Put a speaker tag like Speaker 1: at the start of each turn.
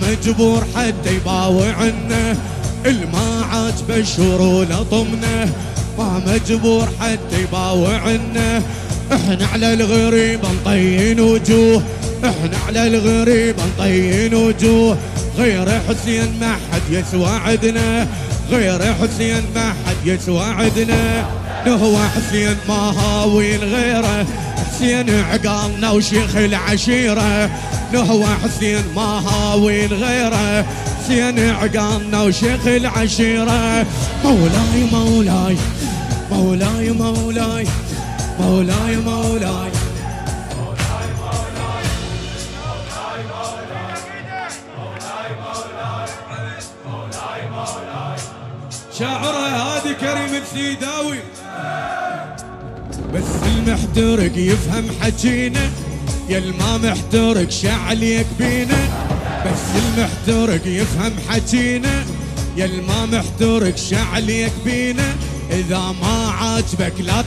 Speaker 1: مجبور حتى يباوعنا، الما عاجبه الشرور لطمنا، ما مجبور حتى يباوعنا. احنا على الغريب نطين وجوه، احنا على الغريب نطين وجوه، غير حسين ما حد يسواعدنا، غير حسين ما حد يسواعدنا. نهوى حسين ما هاوي غيره، حسين عقالنا وشيخ العشيرة، نهوى حسين ما هاوي غيره، حسين عقالنا وشيخ العشيرة. مولاي مولاي مولاي مولاي مولاي مولاي شاعره هادي كريم السيداوي. بس المحترق يفهم حجينا، يا الما محترق شعليك بينا، بس المحترق يفهم حجينا، يا الما محترق شعليك بينا. إذا ما عاجبك لا